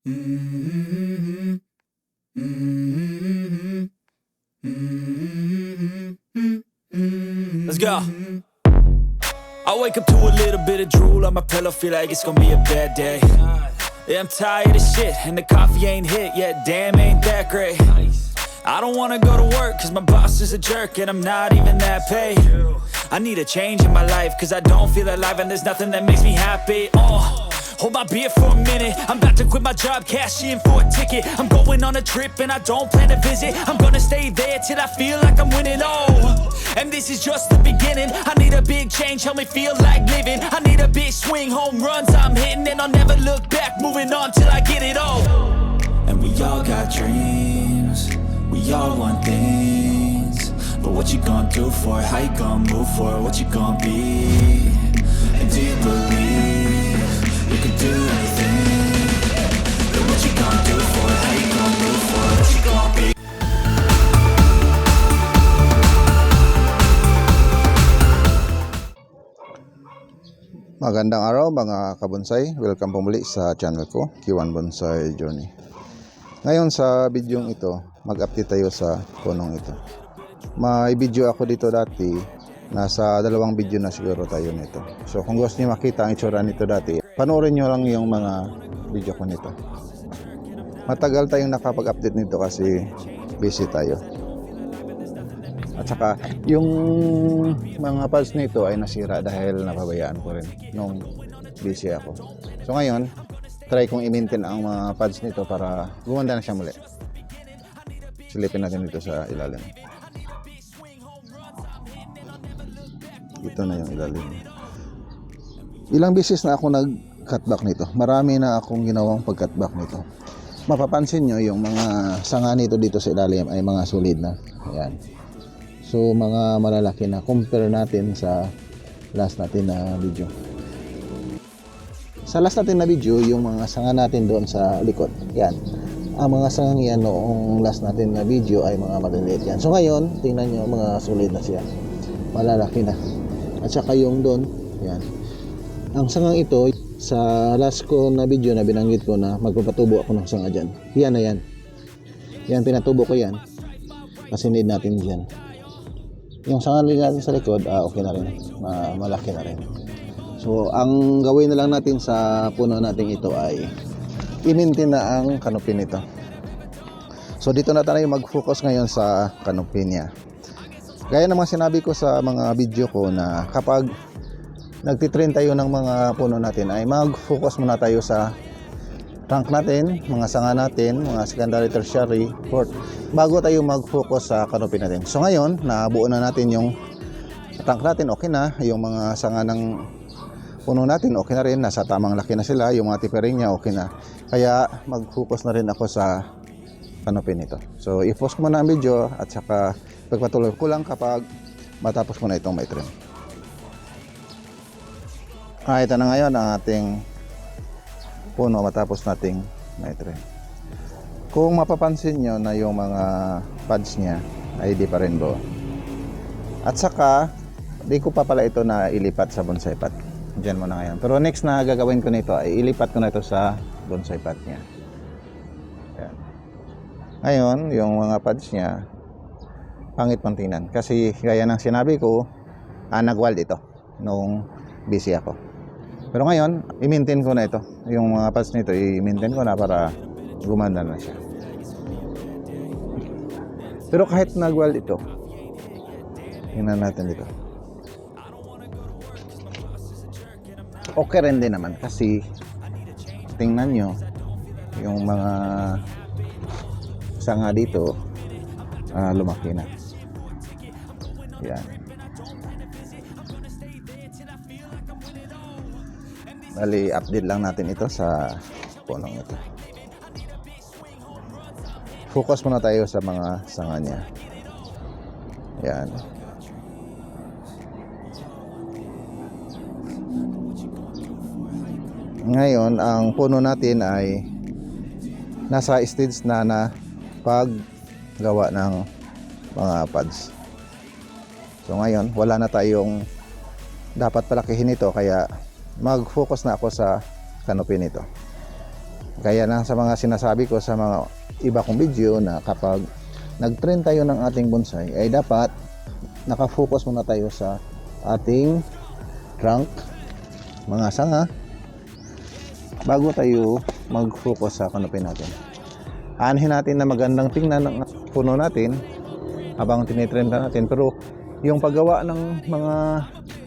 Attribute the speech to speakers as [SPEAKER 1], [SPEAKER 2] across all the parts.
[SPEAKER 1] Let's go. I wake up to a little bit of drool on my pillow, feel like it's gonna be a bad day. Yeah, I'm tired of shit, and the coffee ain't hit yet, damn, ain't that great. I don't wanna go to work, cause my boss is a jerk, and I'm not even that paid. I need a change in my life, cause I don't feel alive, and there's nothing that makes me happy. Hold my beer for a minute, I'm about to quit my job, cash in for a ticket. I'm going on a trip and I don't plan to visit. I'm gonna stay there till I feel like I'm winning, and this is just the beginning. I need a big change, help me feel like living. I need a big swing, home runs I'm hitting, and I'll never look back, moving on till I get it all. And we all got dreams, we all want things, but what you gonna do for it? How you gonna move for it? What you gonna be? And do you believe you can do anything? But what you gonna do for it? How you gonna move for it? What you gonna be?
[SPEAKER 2] Magandang araw mga kabonsai, welcome po muli sa channel ko, Kiwan Bonsai Journey. Ngayon sa bidyong ito, mag-update tayo sa punong ito. May video ako dito dati, nasa 2 video na siguro tayo nito. So kung gusto niyo makita ang itsura nito dati, panoorin niyo lang yung mga video ko nito. Matagal tayong nakapag-update nito kasi busy tayo. At saka yung mga pads nito ay nasira dahil napabayaan ko rin nung busy ako. So ngayon, try kong i-maintain ang mga pads nito para gumanda na siya muli. Silipin natin dito sa ilalim. Ito na yung ilalim. Ilang beses na ako nag-cutback nito. Marami na akong ginawang pag-cutback nito. Mapapansin nyo yung mga sanga nito dito sa ilalim ay mga solid na. Ayan. So mga malalaki na, compare natin sa last natin na video. Sa last natin na video, yung mga sanga natin doon sa likod. Yan. Ang mga sangang yan noong last natin na video ay mga maliliit yan. So ngayon, tingnan nyo, mga solid na siya. Malalaki na. At saka yung doon, yan. Ang sangang ito, sa last ko na video na binanggit ko na magpapatubo ako ng sanga dyan. Yan na yan. Yan, pinatubo ko yan. Kasi need natin dyan. Yung sanga natin sa likod, okay na rin. Malaki na rin. So, ang gawin na lang natin sa puno natin ito ay i-maintain na ang canopy nito. So, dito na tayo mag-focus ngayon sa canopy niya. Gaya naman sinabi ko sa mga video ko na kapag nagtitrain tayo ng mga puno natin ay mag-focus muna tayo sa trunk natin, mga sanga natin, mga secondary, tertiary, fourth, bago tayo mag-focus sa canopy natin. So ngayon, nabuo na natin yung trunk natin, okay na. Yung mga sanga ng puno natin, okay na rin. Nasa tamang laki na sila. Yung mga tipering niya, okay na. Kaya mag-focus na rin ako sa canopy nito. So i-pause ko muna ang video at saka pagpatuloy ko lang kapag matapos ko na itong may trim. Ito na ngayon ang ating puno matapos nating may trim. Kung mapapansin nyo na yung mga pads niya ay di pa rin buo. At saka di ko pa pala ito na ilipat sa bonsai pot. Diyan muna ngayon. Pero next na gagawin ko nito ay ilipat ko na ito sa bonsai pot niya. Ayan. Ngayon yung mga pads niya pangit pang tingnan. Kasi gaya ng sinabi ko, nag-wild ito nung busy ako. Pero ngayon, i-maintain ko na ito. Yung mga pads nito, i-maintain ko na para gumanda na siya. Pero kahit nag-wild ito, tingnan natin dito. Okay rin din naman kasi tingnan nyo yung mga sanga dito lumaki na. Yan. Bali, update lang natin ito sa punong ito. Focus muna tayo sa mga sanga niya. Yan. Ngayon, ang puno natin ay nasa stage na paggawa ng mga pads. So ngayon, wala na tayong dapat palakihin ito, kaya mag-focus na ako sa canopy nito. Kaya lang sa mga sinasabi ko sa mga iba kong video na kapag nag-trend tayo ng ating bonsai ay dapat nakafocus muna tayo sa ating trunk, mga sanga, bago tayo mag-focus sa canopy natin. Aanhin natin na magandang tingnan ng puno natin habang tinitrend natin, pero yung paggawa ng mga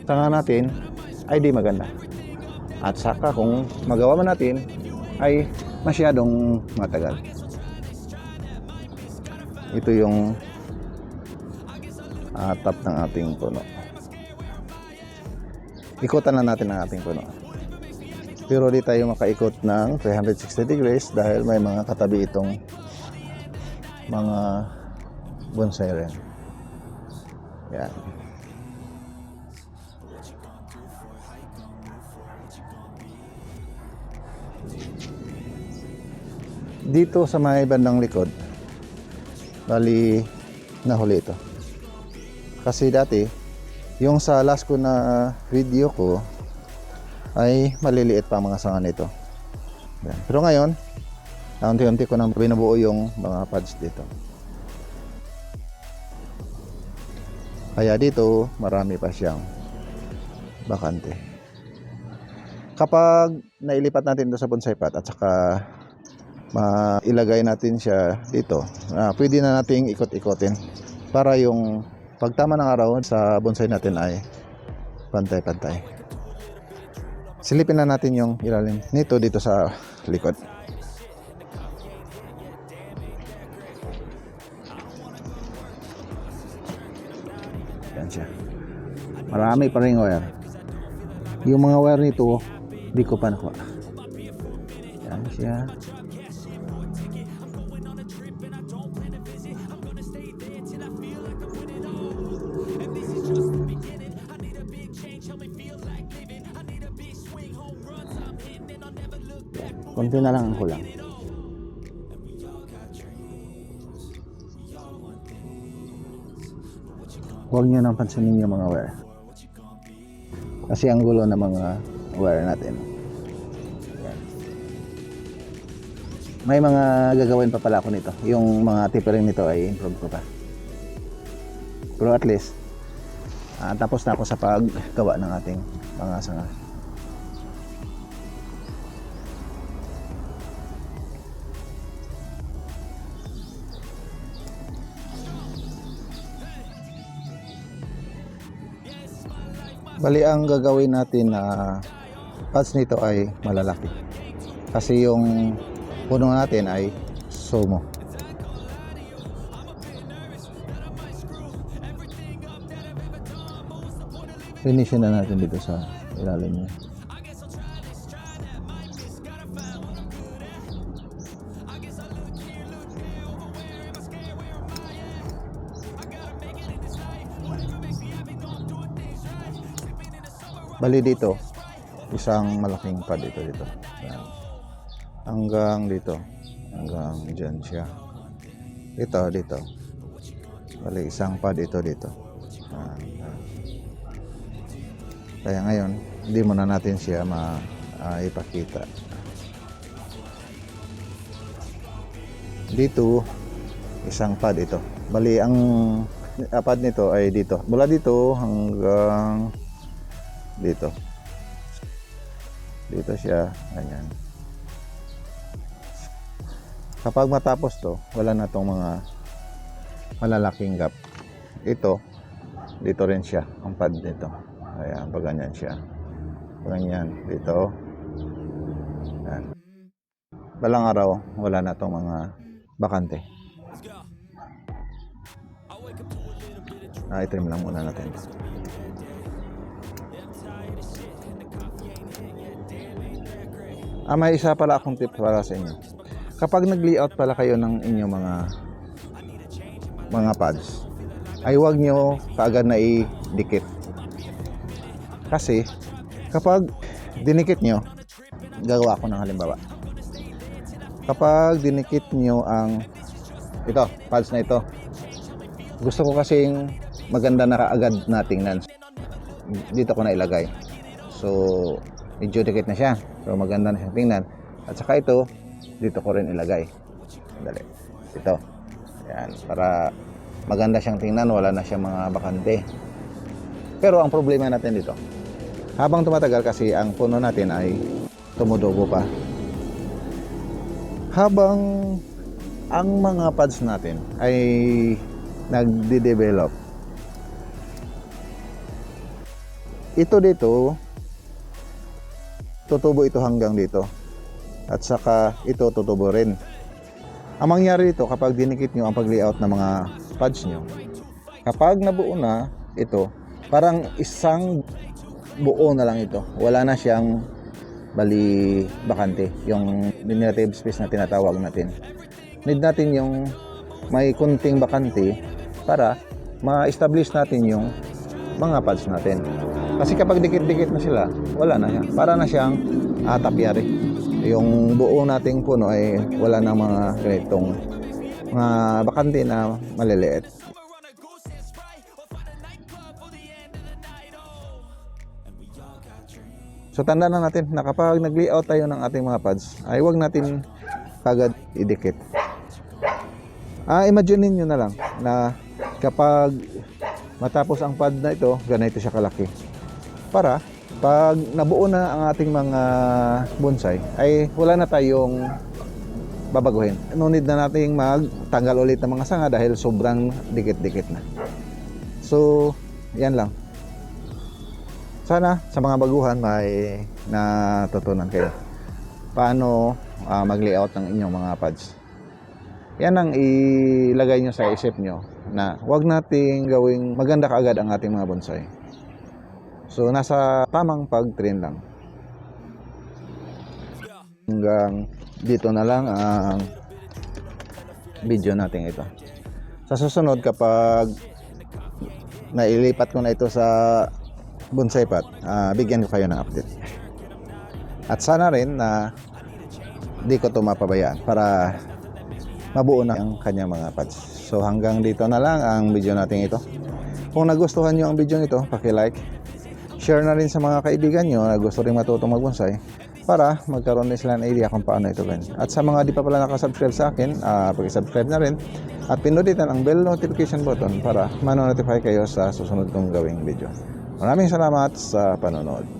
[SPEAKER 2] sanga natin ay di maganda. At saka kung magawa man natin ay masyadong matagal. Ito yung top ng ating puno. Ikutan na natin ang ating puno. Pero di tayo makaikot ng 360 degrees dahil may mga katabi itong mga bonsai rin. Yan. Dito sa may bandang likod, bali nahuli ito. Kasi dati, yung sa last ko na video ko, ay maliliit pa mga sanga nito. Yan. Pero ngayon, unti-unti ko nang binubuo yung mga pads dito. Kaya dito, marami pa siyang bakante. Kapag nailipat natin ito sa bonsai pot at saka mailagay natin siya dito, pwede na nating ikot-ikotin para yung pagtama ng araw sa bonsai natin ay pantay-pantay. Silipin na natin yung ilalim nito dito sa likod. Yan siya. Marami pa rin wire. Yung mga wire nito, di ko pa nakuha. Yan siya. Konti na lang ang kulang. Huwag nyo nang pansinin yung mga wire. Kasi ang gulo ng mga wire natin. Yan. May mga gagawin pa pala ako nito. Yung mga tipering nito ay improve ko pa. Pero at least, tapos na ako sa paggawa ng ating mga sanga. Bali, ang gagawin natin na pads nito ay malalaki. Kasi yung puno natin ay sumo. Finishin na natin dito sa ilalim niya. Bali dito, isang malaking pad dito. Yan. Hanggang dito. Hanggang dyan siya. Dito. Bali, isang pad dito. Kaya ngayon, hindi muna natin siya ipakita. Dito, isang pad ito. Bali, ang pad nito ay dito. Mula dito hanggang dito. Dito siya, ganyan. Kapag matapos to, wala na tong mga malalaking gap. Ito, dito rin siya, ang pad nito. Ayan, pag ganyan siya. Pag ganyan, dito. Ayan. Balang araw, wala na tong mga bakante. I-trim lang muna natin. May isa pala akong tip para sa inyo. Kapag nag-layout pala kayo ng inyong mga pads, ay huwag nyo kaagad na i-dikit. Kasi kapag dinikit nyo, gagawa ko ng halimbawa. Kapag dinikit nyo ang ito, pads na ito, gusto ko kasing maganda na kaagad na tingnan. Dito ko na ilagay. So medyo dikit na siya. So maganda na siyang tingnan. At saka ito, dito ko rin ilagay. Dali. Ito. Yan, para maganda siyang tingnan, wala na siyang mga bakante. Pero ang problema natin dito, habang tumatagal kasi ang puno natin ay tumudugo pa. Habang ang mga pods natin ay nagde-develop, ito dito, tutubo ito hanggang dito. At saka ito tutubo rin. Ang mangyari dito kapag dinikit nyo ang pag-layout ng mga pods nyo, kapag nabuo na ito, parang isang buo na lang ito. Wala na siyang bali bakante, yung relative space na tinatawag natin. Need natin yung may kunting bakante para ma-establish natin yung mga pods natin. Kasi kapag dikit-dikit na sila, wala na yan. Para na siyang tapyari. Yung buo nating puno ay wala na mga ganitong mga bakante na maliliit. So tandaan na natin na kapag nag-layout tayo ng ating mga pods, ay huwag natin kagad idikit. Imagine niyo na lang na kapag matapos ang pod na ito, ganito siya kalaki. Para pag nabuo na ang ating mga bonsai, ay wala na tayong babaguhin. No need na nating magtanggal ulit ng mga sanga dahil sobrang dikit-dikit na. So, yan lang. Sana sa mga baguhan may natutunan kayo paano mag-layout ng inyong mga pods. Yan ang ilagay nyo sa isip nyo na huwag nating gawing maganda kaagad ang ating mga bonsai. So nasa tamang pag-train lang. Hanggang dito na lang ang video natin ito. Sa susunod, kapag nailipat ko na ito sa bonsai pot, bigyan ko kayo ng update. At sana rin na di ko ito mapabayaan para mabuo na ang kanyang mga pods. So hanggang dito na lang ang video natin ito. Kung nagustuhan nyo ang video nito, paki-like, share na rin sa mga kaibigan nyo na gusto rin matutong magbonsai para magkaroon din sila ng idea kung paano ito gawin. At sa mga di pa pala nakasubscribe sa akin, pag-subscribe na rin at pinuditan ang bell notification button para ma-notify kayo sa susunod kong gawing video. Maraming salamat sa panonood.